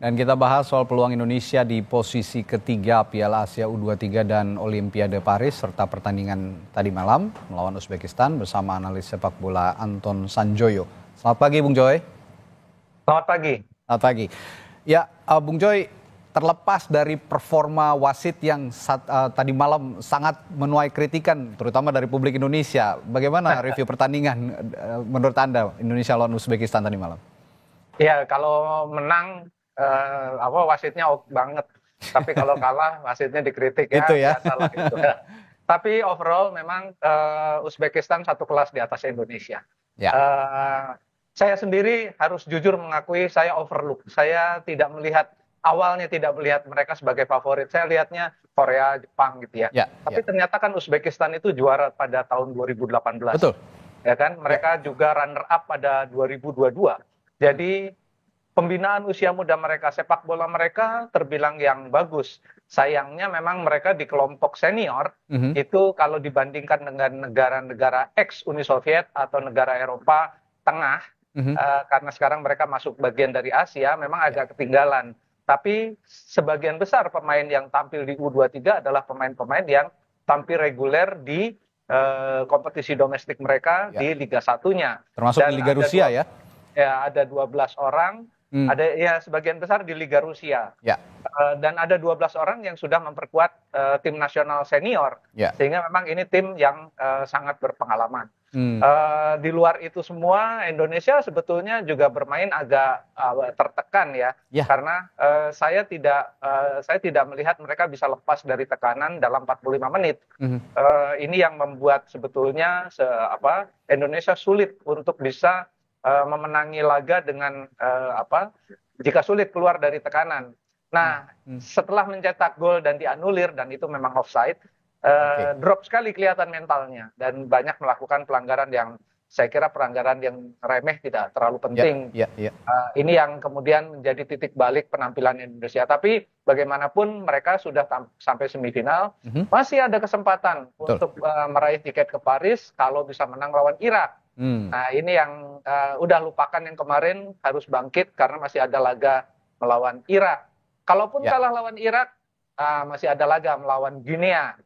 Dan kita bahas soal peluang Indonesia di posisi ketiga Piala Asia U23 dan Olimpiade Paris serta pertandingan tadi malam melawan Uzbekistan bersama analis sepak bola Anton Sanjoyo. Selamat pagi Bung Joy. Selamat pagi. Selamat pagi. Ya, Bung Joy, terlepas dari performa wasit yang tadi malam sangat menuai kritikan terutama dari publik Indonesia, bagaimana review pertandingan menurut Anda Indonesia lawan Uzbekistan tadi malam? Ya, kalau menang wasitnya oke banget. Tapi kalau kalah wasitnya dikritik ya, Itu ya. biasalah itu. Tapi overall memang Uzbekistan satu kelas di atas Indonesia. Ya. Saya sendiri harus jujur mengakui saya overlook. Saya awalnya tidak melihat mereka sebagai favorit. Saya lihatnya Korea, Jepang gitu ya. Tapi ternyata kan Uzbekistan itu juara pada tahun 2018. Betul. Ya kan, mereka juga runner up pada 2022. Jadi pembinaan usia muda mereka, sepak bola mereka terbilang yang bagus. Sayangnya memang mereka di kelompok senior itu kalau dibandingkan dengan negara-negara ex-Uni Soviet atau negara Eropa Tengah, karena sekarang mereka masuk bagian dari Asia, memang agak ketinggalan. Tapi sebagian besar pemain yang tampil di U23 adalah pemain-pemain yang tampil reguler di kompetisi domestik mereka di Liga 1-nya. Termasuk di Liga Rusia ya? Ya, ada 12 orang. Ada ya sebagian besar di Liga Rusia. Dan ada 12 orang yang sudah memperkuat tim nasional senior. Sehingga memang ini tim yang sangat berpengalaman. Di luar itu semua Indonesia sebetulnya juga bermain agak tertekan ya. Karena saya tidak melihat mereka bisa lepas dari tekanan dalam 45 menit. Ini yang membuat sebetulnya Indonesia sulit untuk bisa memenangi laga dengan jika sulit keluar dari tekanan. Nah, setelah mencetak gol dan dianulir dan itu memang offside, drop sekali kelihatan mentalnya dan banyak melakukan pelanggaran yang saya kira pelanggaran yang remeh, tidak terlalu penting. Ini yang kemudian menjadi titik balik penampilan Indonesia. Tapi bagaimanapun mereka sudah sampai semifinal, masih ada kesempatan untuk meraih tiket ke Paris kalau bisa menang lawan Irak. Nah, ini yang udah lupakan yang kemarin, harus bangkit karena masih ada laga melawan Irak. Kalaupun kalah lawan Irak, masih ada laga melawan Guinea.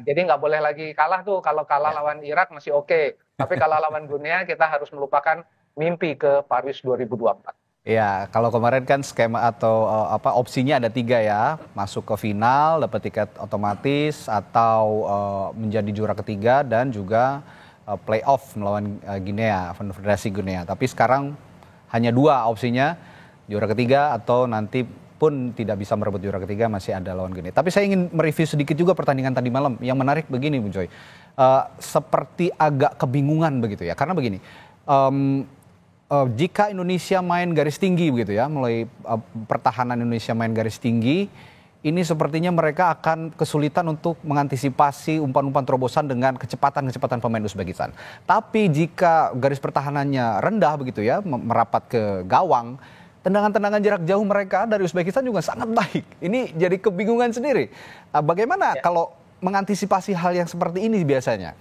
Jadi nggak boleh lagi kalah tuh. Kalau kalah lawan Irak masih oke. Tapi kalau lawan Guinea kita harus melupakan mimpi ke Paris 2024. Ya, kalau kemarin kan skema atau opsinya ada 3 ya, masuk ke final, dapat tiket otomatis, atau menjadi juara ketiga dan juga playoff melawan Guinea, Federasi Guinea. Tapi sekarang hanya 2 opsinya, juara ketiga atau nanti pun tidak bisa merebut juara ketiga masih ada lawan Guinea. Tapi saya ingin mereview sedikit juga pertandingan tadi malam. Yang menarik begini Bung Joy, seperti agak kebingungan begitu ya, karena begini. Jika Indonesia main garis tinggi begitu ya, mulai pertahanan Indonesia main garis tinggi, ini sepertinya mereka akan kesulitan untuk mengantisipasi umpan-umpan terobosan dengan kecepatan pemain Uzbekistan. Tapi jika garis pertahanannya rendah begitu ya, merapat ke gawang, tendangan-tendangan jarak jauh mereka dari Uzbekistan juga sangat baik. Ini jadi kebingungan sendiri. Bagaimana kalau mengantisipasi hal yang seperti ini biasanya?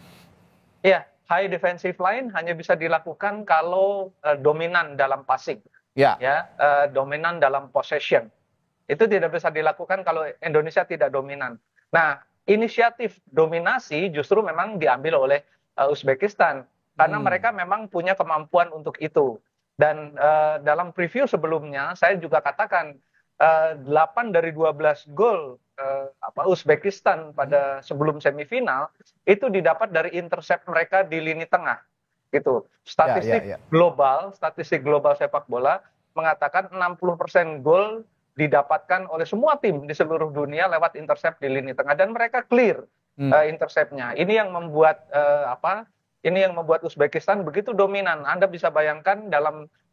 Iya, high defensive line hanya bisa dilakukan kalau dominan dalam passing. Dominan dalam possession. Itu tidak bisa dilakukan kalau Indonesia tidak dominan. Nah, inisiatif dominasi justru memang diambil oleh Uzbekistan. Karena mereka memang punya kemampuan untuk itu. Dan dalam preview sebelumnya, saya juga katakan 8 dari 12 gol Uzbekistan pada sebelum semifinal, itu didapat dari intercept mereka di lini tengah. Gitu. Statistik global sepak bola mengatakan 60% gol didapatkan oleh semua tim di seluruh dunia lewat intercept di lini tengah dan mereka clear interceptnya. Ini yang membuat Uzbekistan begitu dominan. Anda bisa bayangkan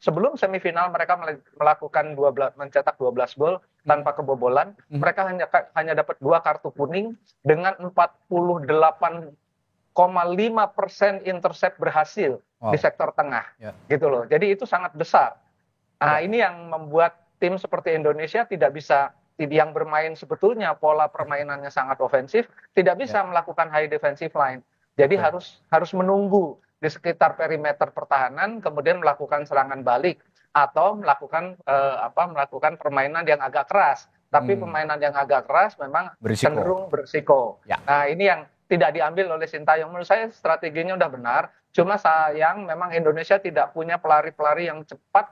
sebelum semifinal mereka mencetak 12 gol tanpa kebobolan. Mereka hanya dapat 2 kartu kuning dengan 48,5% intercept berhasil di sektor tengah. Gitu loh. Jadi itu sangat besar. Nah, ini yang membuat tim seperti Indonesia yang bermain sebetulnya pola permainannya sangat ofensif, tidak bisa melakukan high defensive line. Jadi harus menunggu di sekitar perimeter pertahanan, kemudian melakukan serangan balik. atau melakukan permainan yang agak keras. Tapi permainan yang agak keras memang cenderung berisiko. Ya. Nah, ini yang tidak diambil oleh Sintayong. Menurut saya strateginya udah benar. Cuma sayang memang Indonesia tidak punya pelari-pelari yang cepat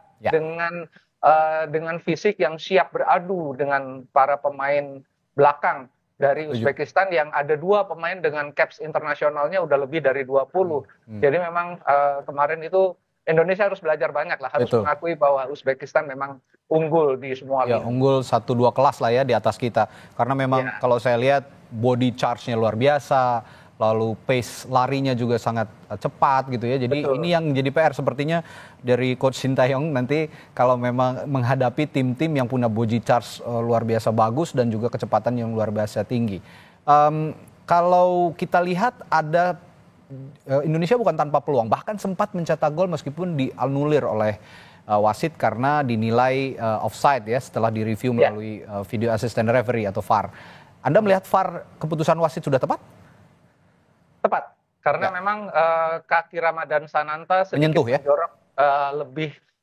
dengan fisik yang siap beradu dengan para pemain belakang dari Uzbekistan yang ada 2 pemain dengan caps internasionalnya udah lebih dari 20. Jadi memang kemarin itu Indonesia harus belajar banyak lah, harus mengakui bahwa Uzbekistan memang unggul di semua lini. Unggul 1-2 kelas lah ya di atas kita. Karena memang kalau saya lihat body charge-nya luar biasa, lalu pace larinya juga sangat cepat gitu ya. Jadi ini yang jadi PR sepertinya dari Coach Sintayong nanti kalau memang menghadapi tim-tim yang punya body charge luar biasa bagus dan juga kecepatan yang luar biasa tinggi. Kalau kita lihat ada Indonesia bukan tanpa peluang, bahkan sempat mencetak gol meskipun dianulir oleh wasit karena dinilai offside ya setelah direview melalui video assistant referee atau VAR. Anda melihat VAR keputusan wasit sudah tepat? Tepat, karena memang kaki Ramadan Sananta sedikit menjorok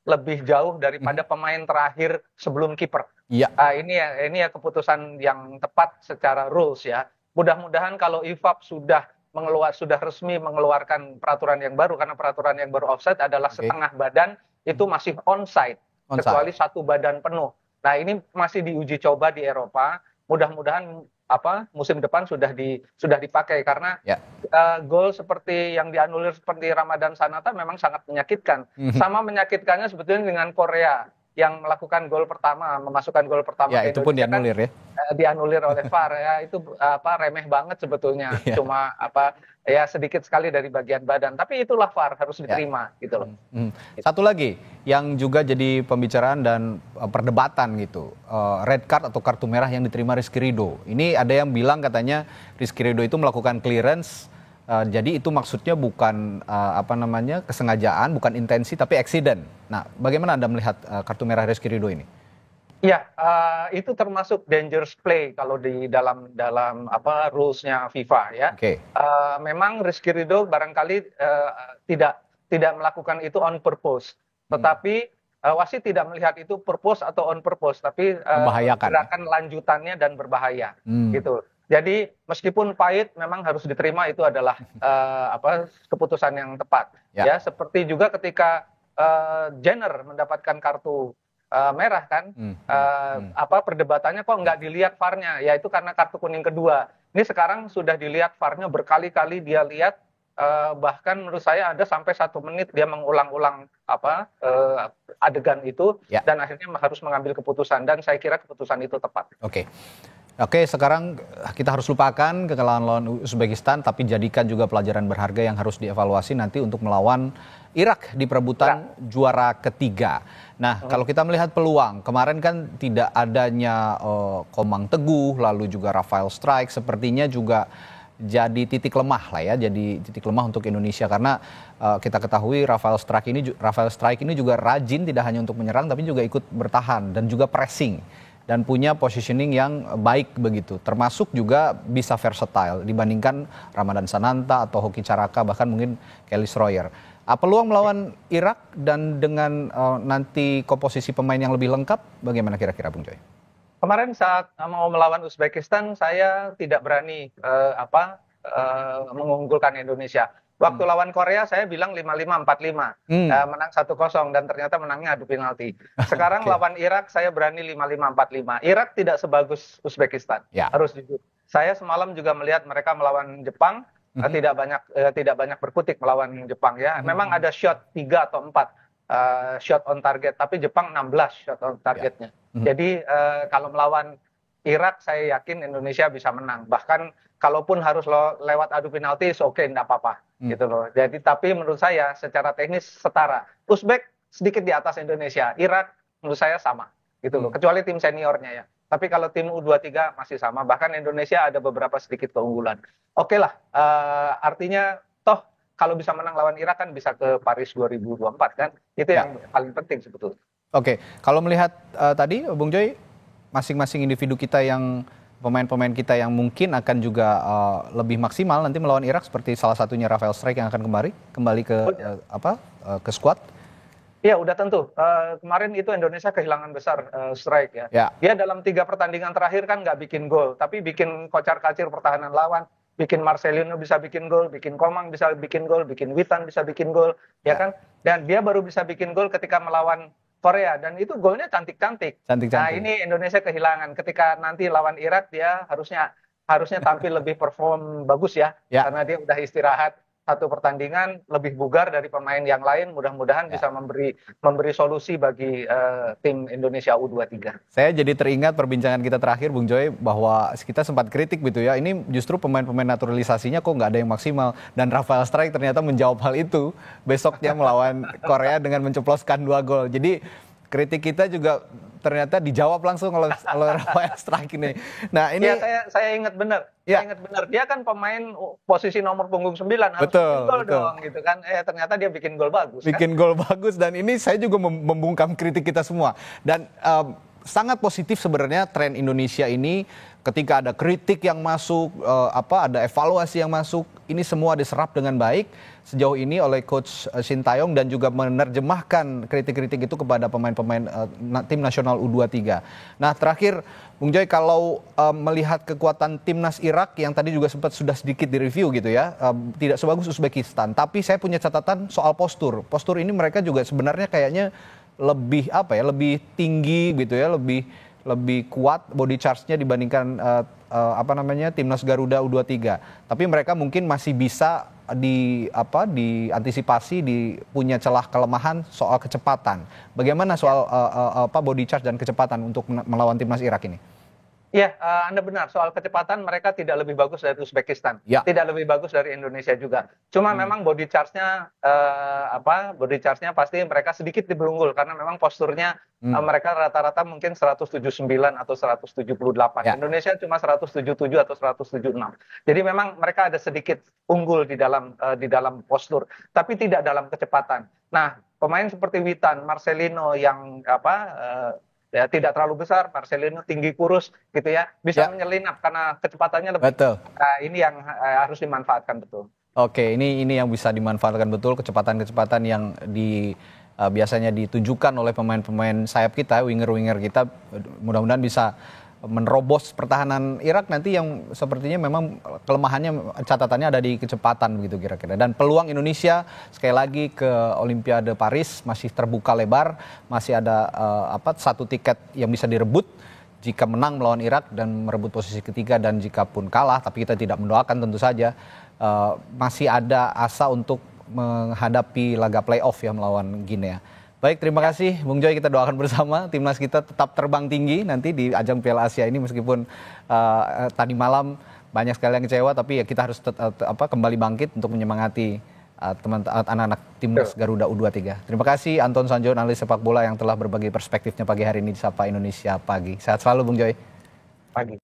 lebih jauh daripada pemain terakhir sebelum kiper. Iya. Ini ya keputusan yang tepat secara rules ya. Mudah-mudahan kalau IFAB sudah resmi mengeluarkan peraturan yang baru, karena peraturan yang baru offside adalah setengah badan itu masih onside, kecuali 1 badan penuh. Nah, ini masih diuji coba di Eropa. Mudah-mudahan musim depan sudah dipakai karena gol seperti yang dianulir seperti Ramadan Sananta memang sangat menyakitkan. Sama menyakitkannya sebetulnya dengan Korea yang melakukan gol pertama, memasukkan gol pertama. Ya, itu pun dianulir ya. Dianulir oleh VAR ya, itu remeh banget sebetulnya. Cuma sedikit sekali dari bagian badan. Tapi itulah VAR, harus diterima gitu loh. Satu lagi yang juga jadi pembicaraan dan perdebatan gitu. Red card atau kartu merah yang diterima Rizky Ridho. Ini ada yang bilang katanya Rizky Ridho itu melakukan clearance. Jadi itu maksudnya bukan kesengajaan, bukan intensi, tapi accident. Nah, bagaimana Anda melihat kartu merah Rizky Ridho ini? Ya, itu termasuk dangerous play kalau di dalam rules-nya FIFA ya. Memang Rizky Ridho barangkali tidak melakukan itu on purpose, tetapi wasit tidak melihat itu purpose atau on purpose, tapi gerakan lanjutannya dan berbahaya gitu. Jadi meskipun pahit memang harus diterima, itu adalah keputusan yang tepat. Ya, seperti juga ketika Jenner mendapatkan kartu merah kan, perdebatannya kok nggak dilihat VAR-nya, ya itu karena kartu kuning kedua. Ini sekarang sudah dilihat VAR-nya berkali-kali dia lihat, bahkan menurut saya ada sampai 1 menit dia mengulang-ulang adegan itu dan akhirnya harus mengambil keputusan, dan saya kira keputusan itu tepat. Oke, sekarang kita harus lupakan kekalahan lawan Uzbekistan, tapi jadikan juga pelajaran berharga yang harus dievaluasi nanti untuk melawan Irak di perebutan juara ketiga. Nah, kalau kita melihat peluang, kemarin kan tidak adanya Komang Teguh, lalu juga Rafael Strike, sepertinya juga jadi titik lemah lah ya, jadi titik lemah untuk Indonesia karena kita ketahui Rafael Strike ini juga rajin tidak hanya untuk menyerang tapi juga ikut bertahan dan juga pressing. Dan punya positioning yang baik begitu, termasuk juga bisa versatile dibandingkan Ramadan Sananta atau Hoki Caraka, bahkan mungkin Kelly Sroyer. Peluang melawan Irak dan dengan nanti komposisi pemain yang lebih lengkap, bagaimana kira-kira Bung Joy? Kemarin saat mau melawan Uzbekistan, saya tidak berani mengunggulkan Indonesia. Waktu lawan Korea saya bilang 5-5-4-5, menang 1-0 dan ternyata menangnya adu penalti. Sekarang lawan Irak saya berani 5-5-4-5. Irak tidak sebagus Uzbekistan, harus jujur. Saya semalam juga melihat mereka melawan Jepang, tidak banyak berkutik melawan Jepang ya. Memang ada shot 3 atau 4 shot on target, tapi Jepang 16 shot on targetnya. Jadi kalau melawan Irak saya yakin Indonesia bisa menang. Bahkan kalaupun harus lewat adu penalti, enggak apa-apa gitu loh. Jadi tapi menurut saya secara teknis setara. Uzbek sedikit di atas Indonesia, Irak menurut saya sama gitu loh. Kecuali tim seniornya ya. Tapi kalau tim U23 masih sama, bahkan Indonesia ada beberapa sedikit keunggulan. Oke lah, artinya toh kalau bisa menang lawan Irak kan bisa ke Paris 2024 kan. Itu yang paling penting sebetulnya. Oke, kalau melihat tadi Bung Joy, masing-masing individu kita yang pemain-pemain kita yang mungkin akan juga lebih maksimal nanti melawan Irak, seperti salah satunya Rafael Strike yang akan kembali ke ke skuad. Ya, udah tentu. Kemarin itu Indonesia kehilangan besar strike ya. Dia dalam 3 pertandingan terakhir kan nggak bikin gol, tapi bikin kocar-kacir pertahanan lawan, bikin Marcelino bisa bikin gol, bikin Komang bisa bikin gol, bikin Witan bisa bikin gol, ya kan? Dan dia baru bisa bikin gol ketika melawan Korea, dan itu golnya cantik-cantik. Nah, ini Indonesia kehilangan. Ketika nanti lawan Irak, dia harusnya tampil lebih perform bagus ya, karena dia udah istirahat 1 pertandingan, lebih bugar dari pemain yang lain, mudah-mudahan bisa memberi solusi bagi tim Indonesia U23. Saya jadi teringat perbincangan kita terakhir, Bung Joy, bahwa kita sempat kritik gitu ya, ini justru pemain-pemain naturalisasinya kok nggak ada yang maksimal, dan Rafael Strijk ternyata menjawab hal itu besoknya melawan Korea dengan menceploskan 2 gol. Jadi kritik kita juga ternyata dijawab langsung oleh Rafael Strijk ini. Nah, ini ya, saya ingat benar. Saya ingat benar. Dia kan pemain posisi nomor punggung 9, harus bikin gol dong gitu kan. Ternyata dia bikin gol bagus. Bikin gol bagus, dan ini saya juga membungkam kritik kita semua. Dan sangat positif sebenarnya tren Indonesia ini ketika ada kritik yang masuk, ada evaluasi yang masuk, ini semua diserap dengan baik sejauh ini oleh Coach Shin Tae-yong, dan juga menerjemahkan kritik-kritik itu kepada pemain-pemain tim nasional U23. Nah, terakhir Bung Joy, kalau melihat kekuatan timnas Irak yang tadi juga sudah sedikit direview gitu ya, tidak sebagus Uzbekistan, tapi saya punya catatan soal postur. Postur ini mereka juga sebenarnya kayaknya lebih lebih tinggi gitu ya, lebih kuat body charge-nya dibandingkan timnas Garuda U23. Tapi mereka mungkin masih bisa diantisipasi, punya celah kelemahan soal kecepatan. Bagaimana soal body charge dan kecepatan untuk melawan timnas Irak ini? Ya, Anda benar. Soal kecepatan mereka tidak lebih bagus dari Uzbekistan, tidak lebih bagus dari Indonesia juga. Cuma memang body charge-nya pasti mereka sedikit lebih unggul karena memang posturnya mereka rata-rata mungkin 179 atau 178. Indonesia cuma 177 atau 176. Jadi memang mereka ada sedikit unggul di dalam postur, tapi tidak dalam kecepatan. Nah, pemain seperti Witan, Marcelino yang tidak terlalu besar, Marcelino tinggi kurus gitu ya, bisa menyelinap karena kecepatannya lebih. Betul. Nah, ini yang harus dimanfaatkan betul. Oke, ini yang bisa dimanfaatkan betul, kecepatan-kecepatan yang biasanya ditujukan oleh pemain-pemain sayap kita, winger-winger kita, mudah-mudahan bisa menerobos pertahanan Irak nanti yang sepertinya memang kelemahannya, catatannya ada di kecepatan begitu kira-kira. Dan peluang Indonesia sekali lagi ke Olimpiade Paris masih terbuka lebar, masih ada 1 tiket yang bisa direbut jika menang melawan Irak dan merebut posisi ketiga, dan jika pun kalah, tapi kita tidak mendoakan tentu saja, masih ada asa untuk menghadapi laga playoff ya melawan Guinea. Baik, terima kasih Bung Joy, kita doakan bersama timnas kita tetap terbang tinggi nanti di ajang Piala Asia ini, meskipun tadi malam banyak sekali yang kecewa, tapi ya kita harus kembali bangkit untuk menyemangati anak-anak timnas Garuda U23. Terima kasih Anton Sanjo, analis sepak bola yang telah berbagi perspektifnya pagi hari ini di Sapa Indonesia Pagi. Sehat selalu Bung Joy. Pagi.